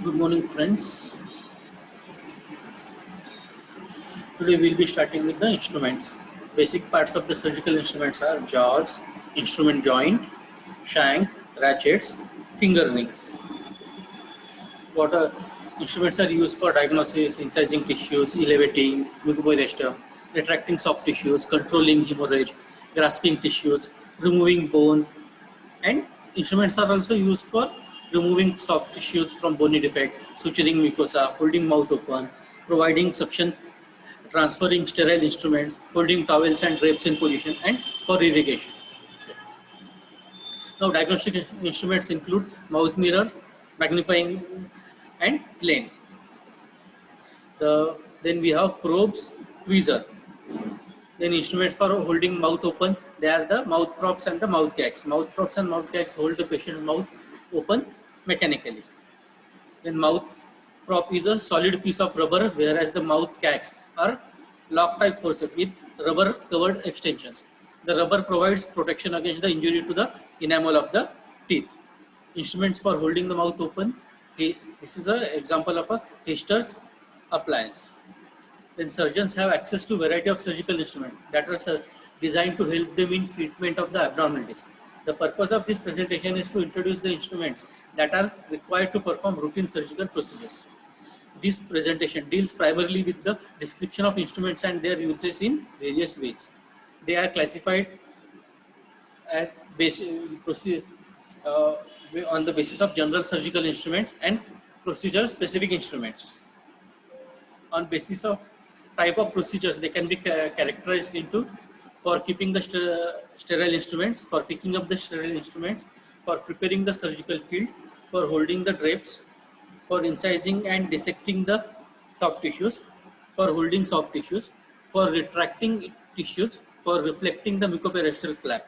Good morning, friends. Today we'll be starting with the instruments. Basic parts of the surgical instruments are jaws, instrument joint, shank, ratchets, finger rings. What instruments are used for diagnosis, incising tissues, elevating mucopolyester, retracting soft tissues, controlling hemorrhage, grasping tissues, removing bone, and instruments are also used for removing soft tissues from bony defect, suturing mucosa, holding mouth open, providing suction, transferring sterile instruments, holding towels and drapes in position, and for irrigation. Now, diagnostic instruments include mouth mirror, magnifying, and plane. Then we have probes, tweezer. Then instruments for holding mouth open, they are the mouth props and the mouth gags. Mouth props and mouth gags hold the patient's mouth open mechanically. Then mouth prop is a solid piece of rubber, whereas the mouth gags are lock-type forceps with rubber-covered extensions. The rubber provides protection against the injury to the enamel of the teeth. Instruments for holding the mouth open. This is an example of a Hester's appliance. Then surgeons have access to variety of surgical instruments that are designed to help them in treatment of the abnormalities. The purpose of this presentation is to introduce the instruments that are required to perform routine surgical procedures. This presentation deals primarily with the description of instruments and their uses in various ways. They are classified as uh, on the basis of general surgical instruments and procedure-specific instruments. On basis of type of procedures, they can be characterized into for keeping the sterile instruments, for picking up the sterile instruments, for preparing the surgical field, for holding the drapes, for incising and dissecting the soft tissues, for holding soft tissues, for retracting tissues, for reflecting the mucoperiosteal flap.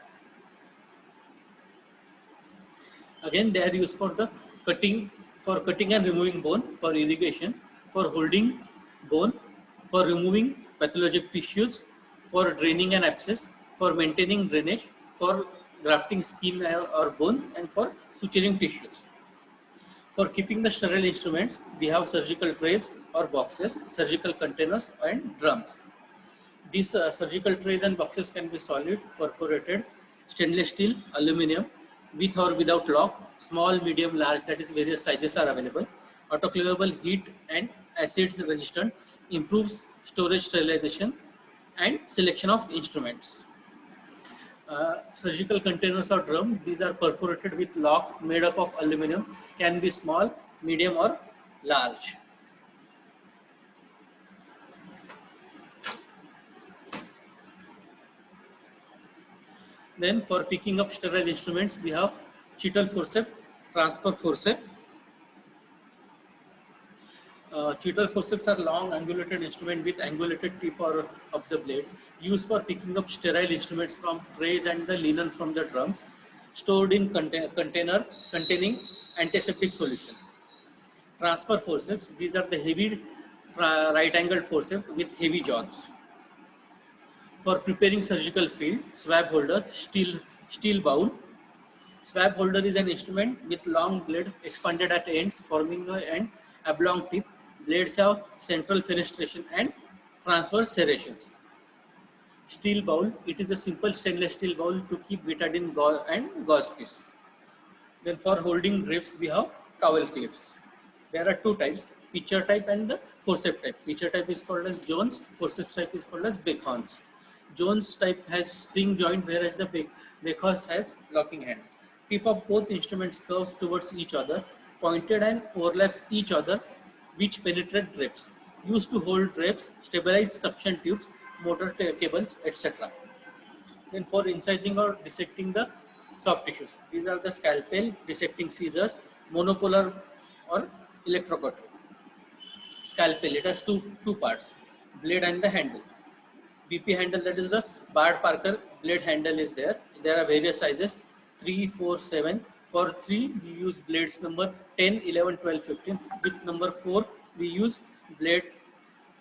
Again, they are used for the cutting and removing bone, for irrigation, for holding bone, for removing pathologic tissues, for draining an abscess, for maintaining drainage, for grafting skin or bone, and for suturing tissues. For keeping the sterile instruments, we have surgical trays or boxes, surgical containers, and drums. These surgical trays and boxes can be solid, perforated, stainless steel, aluminum, with or without lock, small, medium, large, that is various sizes are available. Autoclavable, heat and acid resistant, improves storage sterilization and selection of instruments. Surgical containers or drum, these are perforated with lock made up of aluminum, can be small, medium or large. Then for picking up sterile instruments, we have Cheatle forceps, transfer forceps. Cheatle forceps are long angulated instrument with angulated tip or of the blade, used for picking up sterile instruments from trays and the linen from the drums, stored in container containing antiseptic solution. Transfer forceps, these are the heavy right-angled forceps with heavy jaws. For preparing surgical field, swab holder, steel bowl. Swab holder is an instrument with long blade expanded at ends, forming an oblong tip. Blades have central fenestration and transverse serrations. Steel bowl, it is a simple stainless steel bowl to keep betadine and gauze piece. Then for holding drapes, we have towel clips. There are two types, pitcher type and the forceps type. Pitcher type is called as Jones, forceps type is called as Bacons. Jones type has spring joint, whereas the Bacons has locking hand. Tip of both instruments curves towards each other, pointed and overlaps each other, which penetrate drapes. Used to hold drapes, stabilize suction tubes, motor cables, etc. Then for incising or dissecting the soft tissues, these are the scalpel, dissecting scissors, monopolar or electrocutter. Scalpel, it has two parts, blade and the handle. BP handle, that is the Bard Parker blade handle is there. There are various sizes, 3, 4, 7. For 3, we use blades number 10, 11, 12, 15. With number 4, we use blade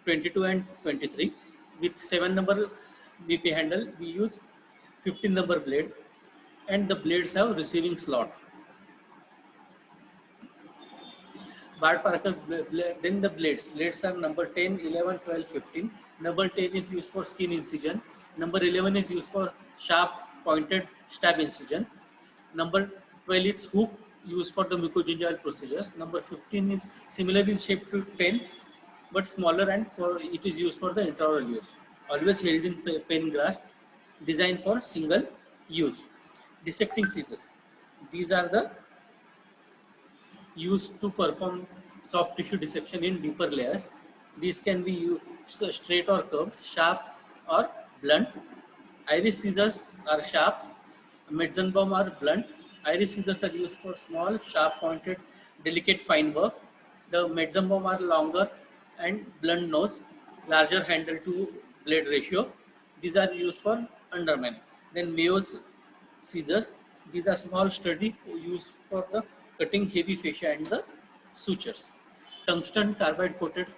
22 and 23. With 7 number BP handle, we use 15 number blade, and the blades have receiving slot. Bart Parker, then the blades. Blades are number 10, 11, 12, 15. Number 10 is used for skin incision. Number 11 is used for sharp pointed stab incision. Number 12 is hook used for the mucogingival procedures. Number 15 is similar in shape to 10 but smaller and for it is used for the intraoral use. Always held in pen grasp, designed for single use. Dissecting scissors. These are the used to perform soft tissue dissection in deeper layers. These can be used straight or curved, sharp or blunt. Iris scissors are sharp, Metzenbaum are blunt. Iris scissors are used for small, sharp pointed, delicate fine work. The Metzenbaum are longer and blunt nose, larger handle to blade ratio. These are used for undermining. Then Mayo's scissors, these are small, sturdy, used for the cutting heavy fascia and the sutures. Tungsten carbide coated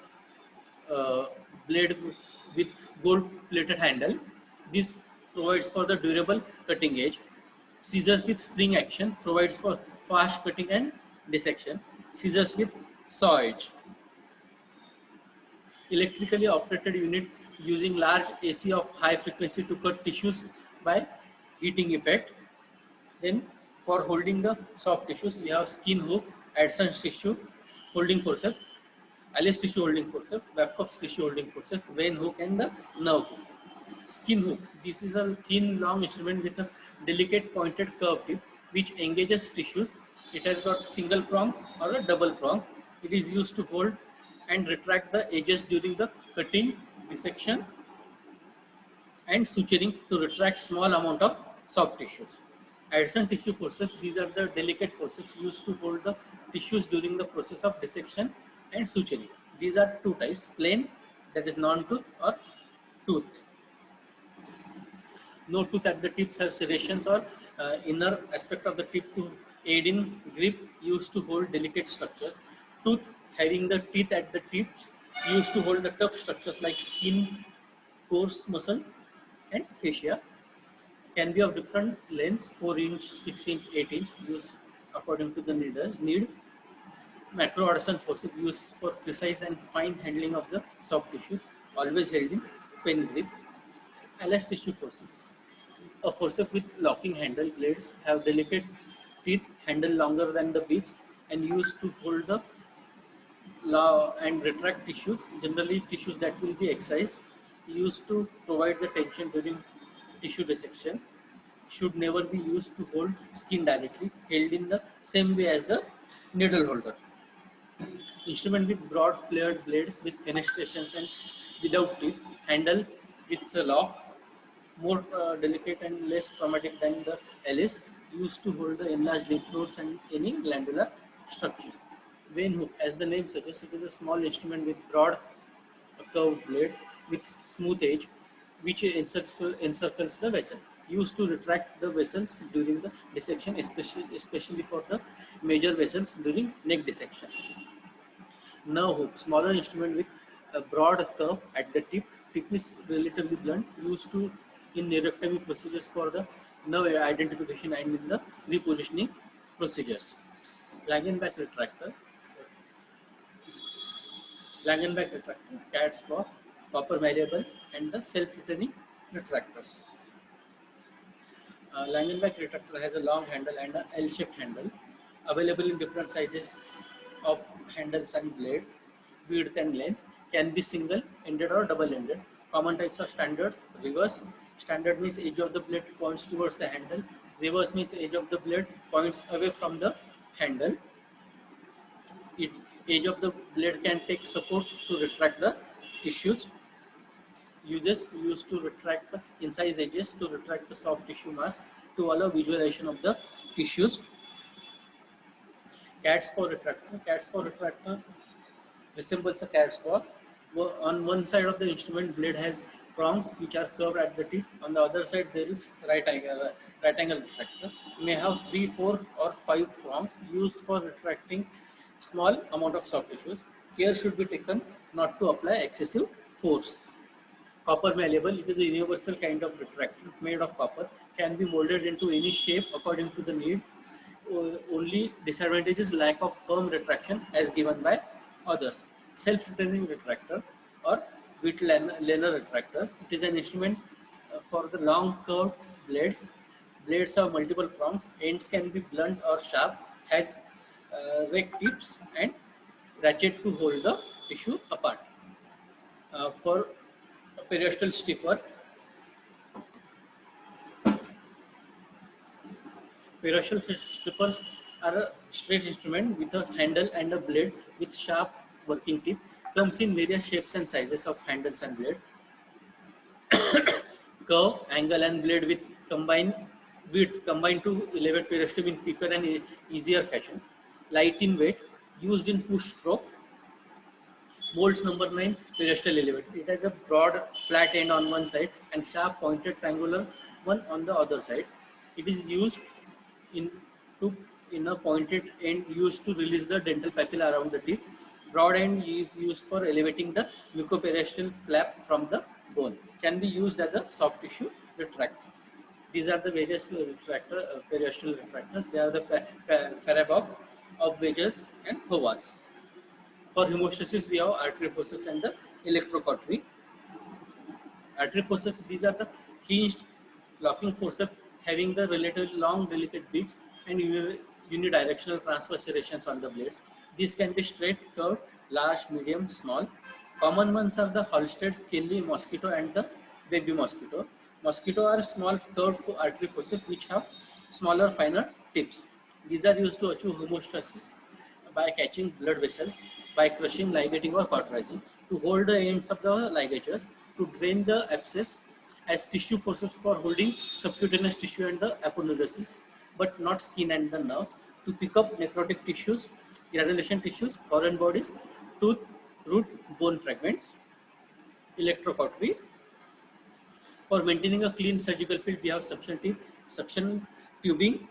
uh, blade with gold plated handle. This provides for the durable cutting edge. Scissors with spring action provides for fast cutting and dissection. Scissors with saw edge. Electrically operated unit using large AC of high frequency to cut tissues by heating effect. Then for holding the soft tissues, we have skin hook, Adson's tissue holding forceps, Alice tissue holding forceps, Babcock's tissue holding forceps, vein hook and the nerve hook. Skin hook. This is a thin, long instrument with a delicate pointed curved tip which engages tissues. It has got single prong or a double prong. It is used to hold and retract the edges during the cutting, dissection, and suturing to retract small amount of soft tissues. Addison tissue forceps, these are the delicate forceps used to hold the tissues during the process of dissection and suturing. These are two types, plain, that is non-tooth, or tooth. No tooth at the tips have serrations or inner aspect of the tip to aid in grip used to hold delicate structures. Tooth having the teeth at the tips used to hold the tough structures like skin, coarse muscle and fascia. Can be of different lengths, 4 inch, 6 inch, 8 inch, used according to the need. Macro Addison forceps used for precise and fine handling of the soft tissues, always held in pen grip. LS tissue forceps. A forceps with locking handle blades have delicate teeth, handle longer than the beaks, and used to hold the and retract tissues, generally tissues that will be excised, used to provide the tension during tissue dissection, should never be used to hold skin directly, held in the same way as the needle holder. Instrument with broad flared blades with fenestrations and without teeth, handle with a lock, more delicate and less traumatic than the Alice, used to hold the enlarged lymph nodes and any glandular structures. Vein hook, as the name suggests, it is a small instrument with broad curved blade with smooth edge, which encircles the vessel. Used to retract the vessels during the dissection, especially for the major vessels during neck dissection. Nerve hook, smaller instrument with a broad curve at the tip. Tip is relatively blunt, used to in neurectomy procedures for the nerve identification and in the repositioning procedures. Langenbach retractor, cat's paw, copper malleable, and the self-returning retractors. Langenbach retractor has a long handle and a L-shaped handle, available in different sizes of handles and blade, width and length, can be single-ended or double-ended. Common types are standard, reverse. Standard means edge of the blade points towards the handle. Reverse means edge of the blade points away from the handle. It, edge of the blade can take support to retract the tissues. Used to retract the incise edges to retract the soft tissue mass to allow visualization of the tissues. Cat's paw retractor. Cat's paw retractor resembles a cat's paw. On one side of the instrument, blade has prongs which are curved at the tip. On the other side, there is right angle retractor. It may have 3, 4, or 5 prongs used for retracting small amount of soft tissues. Care should be taken not to apply excessive force. Copper malleable, it is a universal kind of retractor made of copper, can be molded into any shape according to the need. Only only disadvantage is lack of firm retraction as given by others. Self-returning retractor or Witt-Lehner retractor. It is an instrument for the long curved blades. Blades have multiple prongs. Ends can be blunt or sharp. Has rake tips and ratchet to hold the tissue apart. For periosteal stripper, periosteal strippers are a straight instrument with a handle and a blade with sharp working tip. Comes in various shapes and sizes of handles and blade. Curve, angle, and blade with combined width combined to elevate periosteum in quicker and easier fashion. Light in weight, used in push stroke. Molds number 9, periosteal elevator. It has a broad flat end on one side and sharp pointed triangular one on the other side. It is used in to in a pointed end used to release the dental papilla around the teeth. Broad end is used for elevating the mucoperiosteal flap from the bone. Can be used as a soft tissue retractor. These are the various periosteal retractors. They are the Farabov, Obwages, and Howards. For hemostasis, we have artery forceps and the electrocautery. Artery forceps, these are the hinged locking forceps having the relatively long, delicate beaks and unidirectional transverse serrations on the blades. These can be straight, curved, large, medium, small. Common ones are the Halsted, Kelly, mosquito, and the baby mosquito. Mosquito are small curved artery forceps which have smaller, finer tips. These are used to achieve hemostasis by catching blood vessels, by crushing, ligating, or cauterizing, to hold the ends of the ligatures, to drain the abscess, as tissue forceps for holding subcutaneous tissue and the aponeurosis, but not skin and the nerves, to pick up necrotic tissues, granulation tissues, foreign bodies, tooth, root, bone fragments. Electrocautery. For maintaining a clean surgical field, we have suction tubing,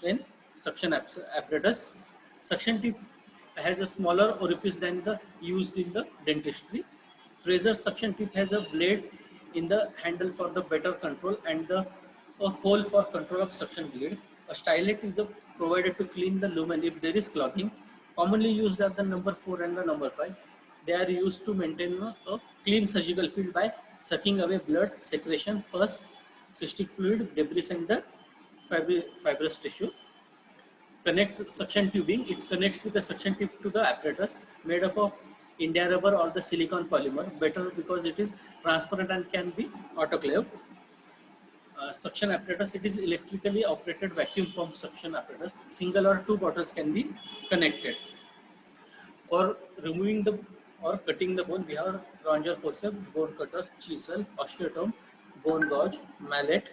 then suction apparatus. Suction tip has a smaller orifice than the used in the dentistry. Tracer suction tip has a blade in the handle for the better control and a hole for control of suction bleed. A stylet is provided to clean the lumen if there is clogging. Commonly used are the number 4 and the number 5. They are used to maintain a clean surgical field by sucking away blood, secretion, pus, cystic fluid, debris, and the fibrous tissue. Connects suction tubing. It connects with the suction tip to the apparatus made up of India rubber or the silicon polymer. Better because it is transparent and can be autoclaved. Suction apparatus. It is electrically operated vacuum pump suction apparatus. Single or two bottles can be connected. For removing the or cutting the bone, we have Ranger forceps, bone cutter, chisel, osteotome, bone gouge, mallet,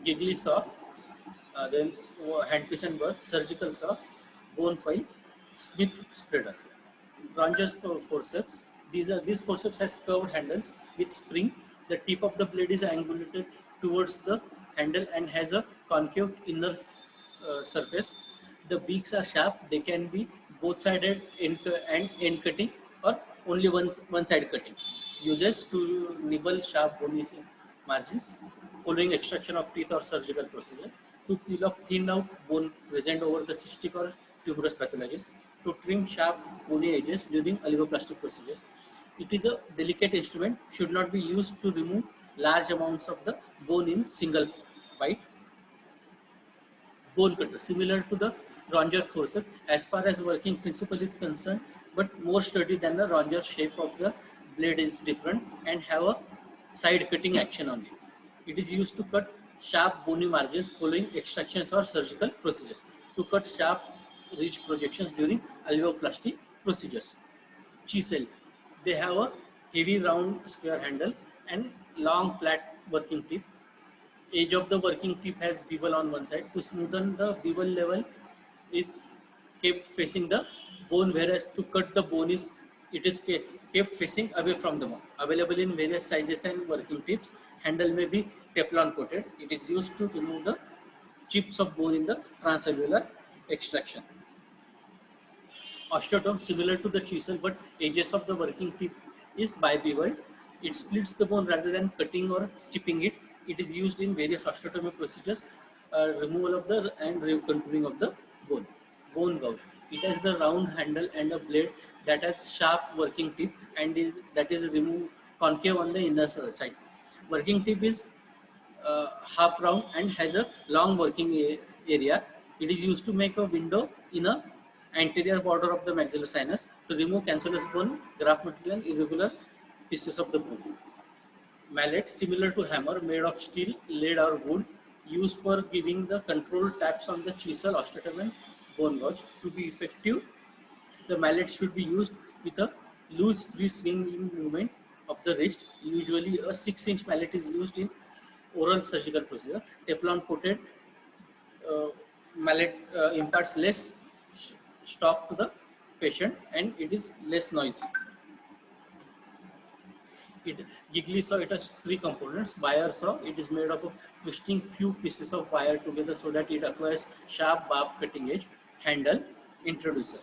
giggly saw, then handpiece and burr, surgical saw, bone file, Smith spreader. Ranger's forceps. These forceps has curved handles with spring. The tip of the blade is angulated towards the handle and has a concave inner surface. The beaks are sharp. They can be both-sided and end cutting or only one side cutting. Uses to nibble sharp bony margins following extraction of teeth or surgical procedure, to peel off thin out bone present over the cystic or tuberous pathologies, to trim sharp bony edges during alveoplastic procedures. It is a delicate instrument, should not be used to remove large amounts of the bone in single bite. Bone cutter, similar to the Ranger forceps as far as working principle is concerned, but more sturdy than the Ranger. Shape of the blade is different and have a side cutting action on it. It is used to cut sharp bony margins following extractions or surgical procedures, to cut sharp ridge projections during alveoplasty procedures. Chisel, they have a heavy round square handle and long flat working tip. Edge of the working tip has bevel on one side. To smoothen the bevel level is kept facing the bone, whereas to cut the bone it is kept facing away from the bone. Available in various sizes and working tips. Handle may be Teflon coated. It is used to remove the chips of bone in the transalveolar extraction. Osteotome, similar to the chisel, but edges of the working tip is bibeveled. It splits the bone rather than cutting or chipping it. It is used in various osteotomy procedures. removal of the and recontouring of the bone. Bone gouge. It has the round handle and a blade that has sharp working tip and that is remove concave on the inner side. Working tip is half round and has a long working area. It is used to make a window in a anterior border of the maxillary sinus to remove cancellous bone, graft material, and irregular pieces of the bone. Mallet, similar to hammer, made of steel, lead, or wood, used for giving the controlled taps on the chisel, osteotomy, and bone gouge. To be effective, the mallet should be used with a loose free swinging movement of the wrist. Usually, a 6-inch mallet is used in oral surgical procedure. Teflon coated mallet imparts less shock to the patient and it is less noisy. Gigli saw it has 3 components. Wire saw, it is made up of twisting few pieces of wire together so that it acquires sharp barb cutting edge. Handle, introducer.